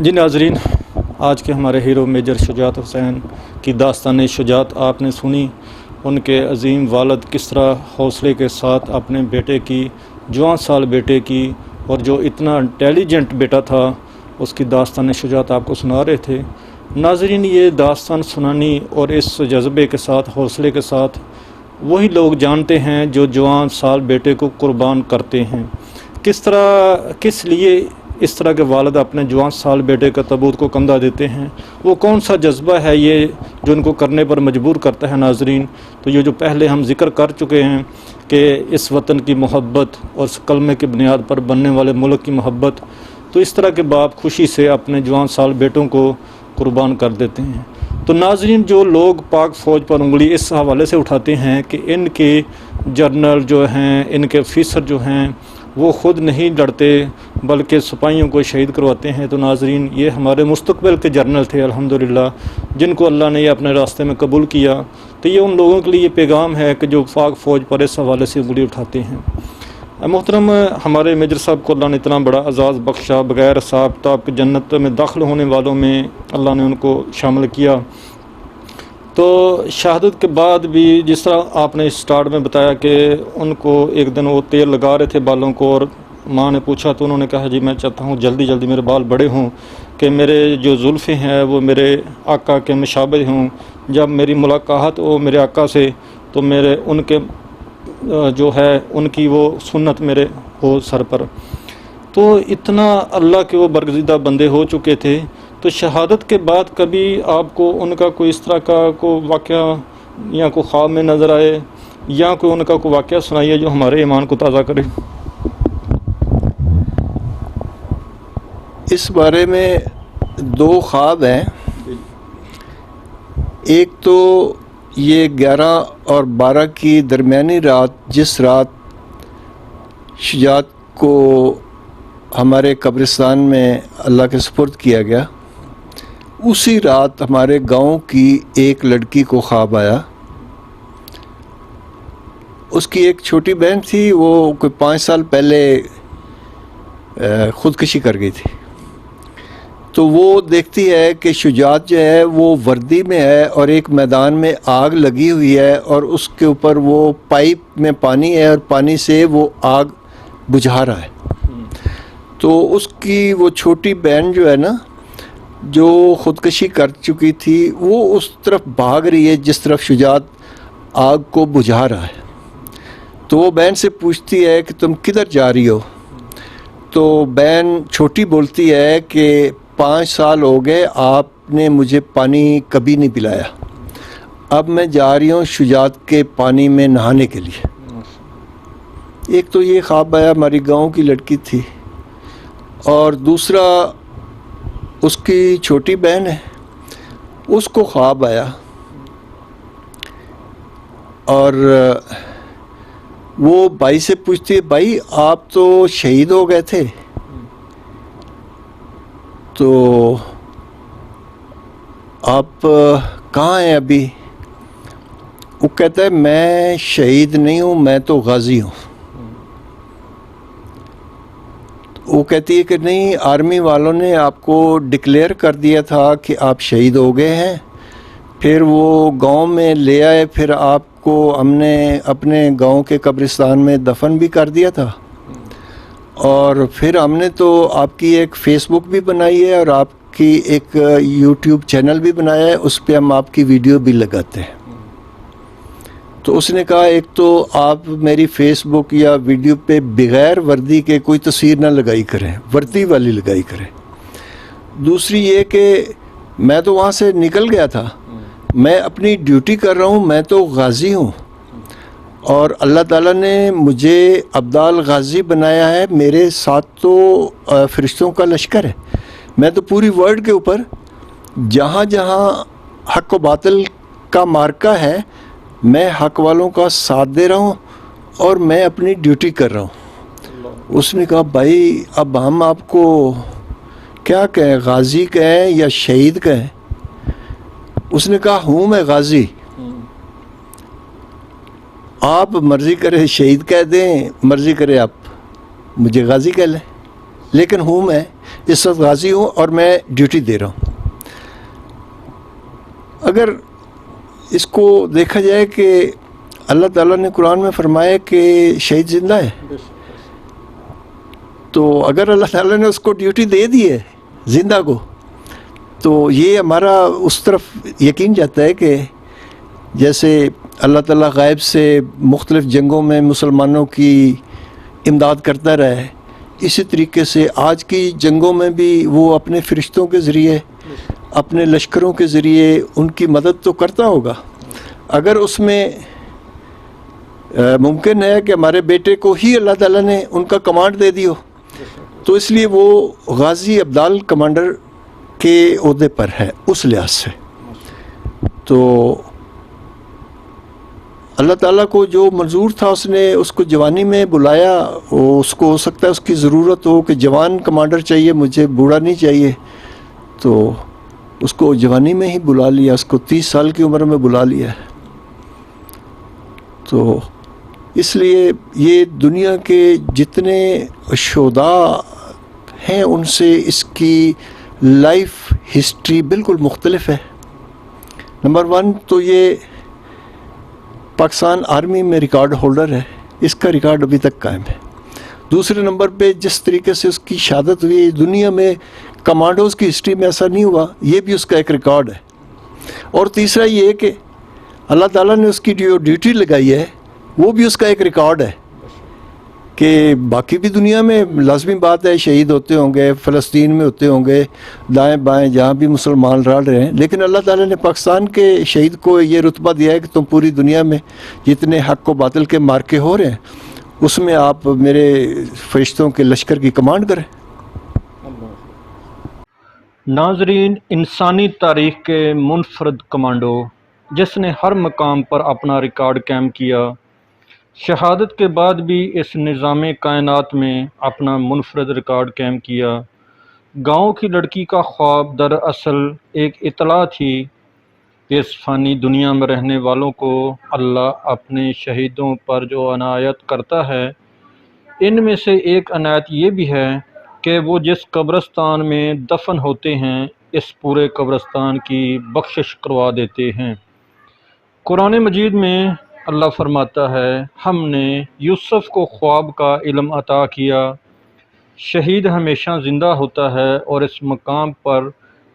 جی ناظرین، آج کے ہمارے ہیرو میجر شجاعت حسین کی داستان شجاعت آپ نے سنی۔ ان کے عظیم والد کس طرح حوصلے کے ساتھ اپنے بیٹے کی، جوان سال بیٹے کی، اور جو اتنا انٹیلیجنٹ بیٹا تھا، اس کی داستان شجاعت آپ کو سنا رہے تھے۔ ناظرین، یہ داستان سنانی اور اس جذبے کے ساتھ، حوصلے کے ساتھ وہی لوگ جانتے ہیں جو جوان سال بیٹے کو قربان کرتے ہیں۔ کس لیے اس طرح کے والد اپنے جوان سال بیٹے کا تابوت کو کندھا دیتے ہیں؟ وہ کون سا جذبہ ہے یہ جو ان کو کرنے پر مجبور کرتا ہے؟ ناظرین، تو یہ جو پہلے ہم ذکر کر چکے ہیں کہ اس وطن کی محبت اور اس کلمے کی بنیاد پر بننے والے ملک کی محبت، تو اس طرح کے باپ خوشی سے اپنے جوان سال بیٹوں کو قربان کر دیتے ہیں۔ تو ناظرین، جو لوگ پاک فوج پر انگلی اس حوالے سے اٹھاتے ہیں کہ ان کے جنرل جو ہیں، ان کے افیسر جو ہیں، وہ خود نہیں لڑتے بلکہ سپاہیوں کو شہید کرواتے ہیں، تو ناظرین، یہ ہمارے مستقبل کے جنرل تھے الحمدللہ، جن کو اللہ نے یہ اپنے راستے میں قبول کیا۔ تو یہ ان لوگوں کے لیے پیغام ہے کہ جو پاک فوج پر اس حوالے سے انگلی اٹھاتے ہیں۔ محترم، ہمارے میجر صاحب کو اللہ نے اتنا بڑا اعزاز بخشا، بغیر حساب کتاب کے جنت میں داخل ہونے والوں میں اللہ نے ان کو شامل کیا۔ تو شہادت کے بعد بھی جس طرح آپ نے اسٹارٹ میں بتایا کہ ان کو ایک دن وہ تیل لگا رہے تھے بالوں کو، اور ماں نے پوچھا تو انہوں نے کہا جی میں چاہتا ہوں جلدی میرے بال بڑے ہوں کہ میرے جو زلفیں ہیں وہ میرے آقا کے مشابہ ہوں، جب میری ملاقات ہو میرے آقا سے تو میرے ان کے جو ہے ان کی وہ سنت میرے ہو سر پر۔ تو اتنا اللہ کے وہ برگزیدہ بندے ہو چکے تھے۔ تو شہادت کے بعد کبھی آپ کو ان کا کوئی اس طرح کا کوئی واقعہ یا کوئی خواب میں نظر آئے یا کوئی ان کا کوئی واقعہ سنائیے جو ہمارے ایمان کو تازہ کرے؟ اس بارے میں دو خواب ہیں۔ ایک تو یہ 11 اور 12 کی درمیانی رات، جس رات شجاعت کو ہمارے قبرستان میں اللہ کے سپرد کیا گیا، اسی رات ہمارے گاؤں کی ایک لڑکی کو خواب آیا۔ اس کی ایک چھوٹی بہن تھی، وہ کوئی 5 سال پہلے خودکشی کر گئی تھی۔ تو وہ دیکھتی ہے کہ شجاعت جو ہے وہ وردی میں ہے اور ایک میدان میں آگ لگی ہوئی ہے، اور اس کے اوپر وہ پائپ میں پانی ہے اور پانی سے وہ آگ بجھا رہا ہے۔ تو اس کی وہ چھوٹی بہن جو ہے نا، جو خودکشی کر چکی تھی، وہ اس طرف بھاگ رہی ہے جس طرف شجاعت آگ کو بجھا رہا ہے۔ تو وہ بہن سے پوچھتی ہے کہ تم کدھر جا رہی ہو؟ تو بہن چھوٹی بولتی ہے کہ 5 سال ہو گئے آپ نے مجھے پانی کبھی نہیں پلایا، اب میں جا رہی ہوں شجاعت کے پانی میں نہانے کے لیے۔ ایک تو یہ خواب آیا، ہماری گاؤں کی لڑکی تھی، اور دوسرا اس کی چھوٹی بہن ہے، اس کو خواب آیا اور وہ بھائی سے پوچھتی ہے بھائی آپ تو شہید ہو گئے تھے، تو آپ کہاں ہیں ابھی؟ وہ کہتا ہے میں شہید نہیں ہوں، میں تو غازی ہوں۔ وہ کہتی ہے کہ نہیں، آرمی والوں نے آپ کو ڈکلیئر کر دیا تھا کہ آپ شہید ہو گئے ہیں، پھر وہ گاؤں میں لے آئے، پھر آپ کو ہم نے اپنے گاؤں کے قبرستان میں دفن بھی کر دیا تھا، اور پھر ہم نے تو آپ کی ایک فیس بک بھی بنائی ہے اور آپ کی ایک یوٹیوب چینل بھی بنایا ہے، اس پہ ہم آپ کی ویڈیو بھی لگاتے ہیں۔ تو اس نے کہا ایک تو آپ میری فیس بک یا ویڈیو پہ بغیر وردی کے کوئی تصویر نہ لگائی کریں، وردی والی لگائی کریں۔ دوسری یہ کہ میں تو وہاں سے نکل گیا تھا، میں اپنی ڈیوٹی کر رہا ہوں، میں تو غازی ہوں، اور اللہ تعالیٰ نے مجھے ابدال غازی بنایا ہے، میرے ساتھ تو فرشتوں کا لشکر ہے، میں تو پوری ورلڈ کے اوپر جہاں جہاں حق و باطل کا مارکا ہے، میں حق والوں کا ساتھ دے رہا ہوں اور میں اپنی ڈیوٹی کر رہا ہوں۔ اس نے کہا بھائی اب ہم آپ کو کیا کہیں، غازی کہیں یا شہید کہیں؟ اس نے کہا ہوں میں غازی، آپ مرضی کرے شہید کہہ دیں، مرضی کرے آپ مجھے غازی کہہ لیں۔ لیکن ہوں میں اس وقت غازی ہوں اور میں ڈیوٹی دے رہا ہوں. اگر اس کو دیکھا جائے کہ اللہ تعالیٰ نے قرآن میں فرمایا کہ شہید زندہ ہے، تو اگر اللہ تعالیٰ نے اس کو ڈیوٹی دے دی ہے زندہ کو، تو یہ ہمارا اس طرف یقین جاتا ہے کہ جیسے اللہ تعالیٰ غائب سے مختلف جنگوں میں مسلمانوں کی امداد کرتا رہا ہے، اسی طریقے سے آج کی جنگوں میں بھی وہ اپنے فرشتوں کے ذریعے، اپنے لشکروں کے ذریعے ان کی مدد تو کرتا ہوگا. اگر اس میں ممکن ہے کہ ہمارے بیٹے کو ہی اللہ تعالیٰ نے ان کا کمانڈ دے دی ہو، تو اس لیے وہ غازی ابدال کمانڈر کے عہدے پر ہے اس لحاظ سے. تو اللہ تعالیٰ کو جو منظور تھا اس نے اس کو جوانی میں بلایا. اس کو ہو سکتا ہے اس کی ضرورت ہو کہ جوان کمانڈر چاہیے، مجھے بوڑھا نہیں چاہیے، تو اس کو جوانی میں ہی بلا لیا، اس کو 30 سال کی عمر میں بلا لیا ہے. تو اس لیے یہ دنیا کے جتنے شہداء ہیں ان سے اس کی لائف ہسٹری بالکل مختلف ہے. نمبر 1 تو یہ پاکستان آرمی میں ریکارڈ ہولڈر ہے، اس کا ریکارڈ ابھی تک قائم ہے. دوسرے نمبر پہ جس طریقے سے اس کی شہادت ہوئی، دنیا میں کمانڈوز کی ہسٹری میں ایسا نہیں ہوا، یہ بھی اس کا ایک ریکارڈ ہے. اور تیسرا یہ کہ اللہ تعالیٰ نے اس کی جو ڈیوٹی لگائی ہے وہ بھی اس کا ایک ریکارڈ ہے کہ باقی بھی دنیا میں لازمی بات ہے شہید ہوتے ہوں گے، فلسطین میں ہوتے ہوں گے، دائیں بائیں جہاں بھی مسلمان رہ رہے ہیں، لیکن اللہ تعالیٰ نے پاکستان کے شہید کو یہ رتبہ دیا ہے کہ تم پوری دنیا میں جتنے حق و باطل کے مارکے ہو رہے ہیں اس میں آپ میرے فرشتوں کے لشکر کی کمانڈ کریں. ناظرین، انسانی تاریخ کے منفرد کمانڈو جس نے ہر مقام پر اپنا ریکارڈ قائم کیا، شہادت کے بعد بھی اس نظام کائنات میں اپنا منفرد ریکارڈ قائم کیا. گاؤں کی لڑکی کا خواب دراصل ایک اطلاع تھی کہ اس فانی دنیا میں رہنے والوں کو اللہ اپنے شہیدوں پر جو عنایت کرتا ہے، ان میں سے ایک عنایت یہ بھی ہے کہ وہ جس قبرستان میں دفن ہوتے ہیں اس پورے قبرستان کی بخشش کروا دیتے ہیں. قرآن مجید میں اللہ فرماتا ہے، ہم نے یوسف کو خواب کا علم عطا کیا. شہید ہمیشہ زندہ ہوتا ہے اور اس مقام پر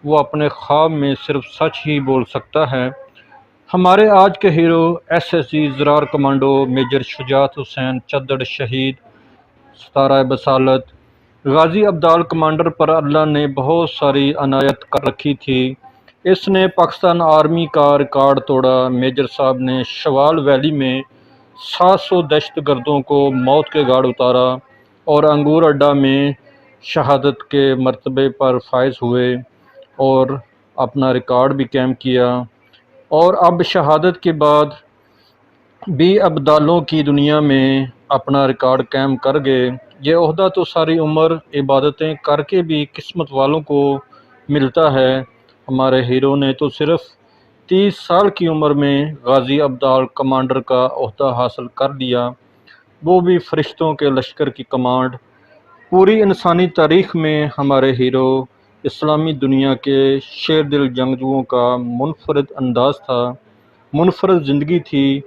وہ اپنے خواب میں صرف سچ ہی بول سکتا ہے. ہمارے آج کے ہیرو SSG زرار کمانڈو میجر شجاعت حسین چدڑ شہید 17 بسالت غازی ابدال کمانڈر پر اللہ نے بہت ساری عنایت کر رکھی تھی. اس نے پاکستان آرمی کا ریکارڈ توڑا. میجر صاحب نے شوال ویلی میں 700 دہشت گردوں کو موت کے گھاٹ اتارا اور انگور اڈا میں شہادت کے مرتبے پر فائز ہوئے اور اپنا ریکارڈ بھی قائم کیا. اور اب شہادت کے بعد بھی ابدالوں کی دنیا میں اپنا ریکارڈ قائم کر گئے. یہ عہدہ تو ساری عمر عبادتیں کر کے بھی قسمت والوں کو ملتا ہے. ہمارے ہیرو نے تو صرف 30 سال کی عمر میں غازی ابدال کمانڈر کا عہدہ حاصل کر لیا، وہ بھی فرشتوں کے لشکر کی کمانڈ. پوری انسانی تاریخ میں ہمارے ہیرو اسلامی دنیا کے شیر دل جنگجوؤں کا منفرد انداز تھا، منفرد زندگی تھی،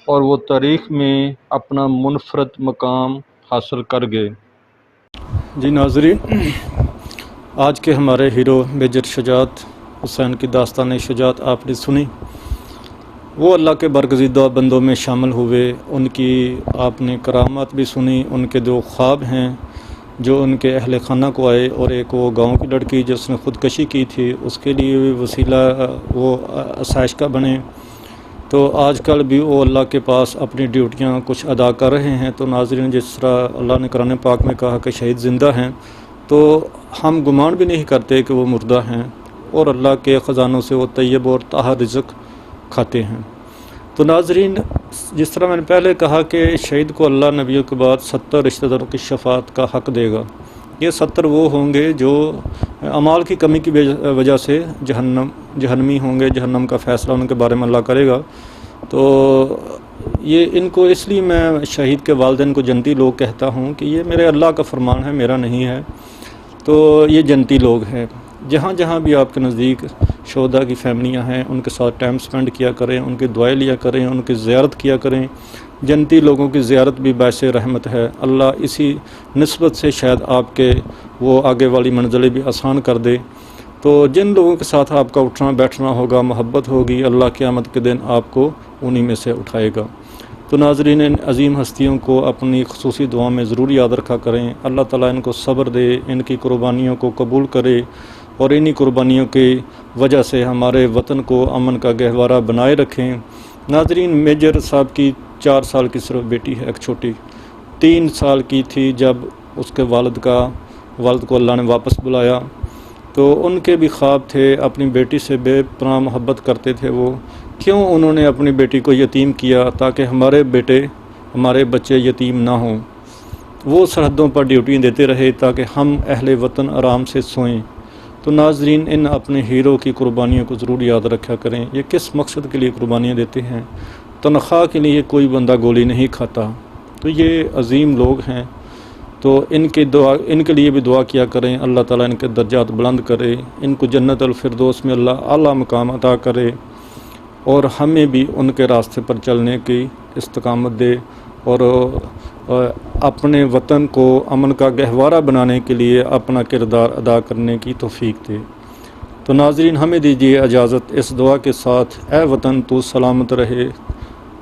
اور وہ تاریخ میں اپنا منفرد مقام حاصل کر گئے. جی ناظرین، آج کے ہمارے ہیرو میجر شجاعت حسین کی داستان شجاعت آپ نے سنی. وہ اللہ کے برگزیدہ بندوں میں شامل ہوئے، ان کی آپ نے کرامات بھی سنی، ان کے 2 خواب ہیں جو ان کے اہل خانہ کو آئے، اور ایک وہ گاؤں کی لڑکی جس نے خودکشی کی تھی اس کے لیے بھی وسیلہ وہ آسائش کا بنے. تو آج کل بھی وہ اللہ کے پاس اپنی ڈیوٹیاں کچھ ادا کر رہے ہیں. تو ناظرین، جس طرح اللہ نے قرآن پاک میں کہا کہ شہید زندہ ہیں، تو ہم گمان بھی نہیں کرتے کہ وہ مردہ ہیں، اور اللہ کے خزانوں سے وہ طیب اور طاہر رزق کھاتے ہیں. تو ناظرین، جس طرح میں نے پہلے کہا کہ شہید کو اللہ نبیوں کے بعد 70 رشتہ داروں کی شفاعت کا حق دے گا. یہ 70 وہ ہوں گے جو اعمال کی کمی کی وجہ سے جہنمی ہوں گے. جہنم کا فیصلہ ان کے بارے میں اللہ کرے گا. تو یہ ان کو اس لیے میں شہید کے والدین کو جنتی لوگ کہتا ہوں کہ یہ میرے اللہ کا فرمان ہے، میرا نہیں ہے. تو یہ جنتی لوگ ہیں. جہاں جہاں بھی آپ کے نزدیک شہداء کی فیملیاں ہیں ان کے ساتھ ٹائم سپینڈ کیا کریں، ان کی دعائیں لیا کریں، ان کی زیارت کیا کریں. جنتی لوگوں کی زیارت بھی باعث رحمت ہے. اللہ اسی نسبت سے شاید آپ کے وہ آگے والی منزلیں بھی آسان کر دے. تو جن لوگوں کے ساتھ آپ کا اٹھنا بیٹھنا ہوگا، محبت ہوگی، اللہ قیامت کے دن آپ کو انہی میں سے اٹھائے گا. تو ناظرین، ان عظیم ہستیوں کو اپنی خصوصی دعا میں ضرور یاد رکھا کریں. اللہ تعالیٰ ان کو صبر دے، ان کی قربانیوں کو قبول کرے اور انہی قربانیوں کی وجہ سے ہمارے وطن کو امن کا گہوارہ بنائے رکھیں. ناظرین، میجر صاحب کی 4 سال کی صرف بیٹی ہے، ایک چھوٹی 3 سال کی تھی جب اس کے والد کو اللہ نے واپس بلایا. تو ان کے بھی خواب تھے، اپنی بیٹی سے بے پناہ محبت کرتے تھے وہ. کیوں انہوں نے اپنی بیٹی کو یتیم کیا تاکہ ہمارے بچے یتیم نہ ہوں. وہ سرحدوں پر ڈیوٹی دیتے رہے تاکہ ہم اہل وطن آرام سے سوئیں. تو ناظرین، ان اپنے ہیرو کی قربانیوں کو ضرور یاد رکھا کریں. یہ کس مقصد کے لیے قربانیاں دیتے ہیں؟ تنخواہ کے لیے کوئی بندہ گولی نہیں کھاتا. تو یہ عظیم لوگ ہیں. تو ان کے لیے بھی دعا کیا کریں. اللہ تعالیٰ ان کے درجات بلند کرے، ان کو جنت الفردوس میں اللہ اعلیٰ مقام عطا کرے اور ہمیں بھی ان کے راستے پر چلنے کی استقامت دے اور اپنے وطن کو امن کا گہوارہ بنانے کے لیے اپنا کردار ادا کرنے کی توفیق دے. تو ناظرین، ہمیں دیجیے اجازت اس دعا کے ساتھ: اے وطن تو سلامت رہے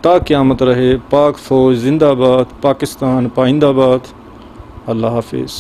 تا قیامت رہے، پاک فوج زندہ باد، پاکستان پائندہ باد. اللہ حافظ.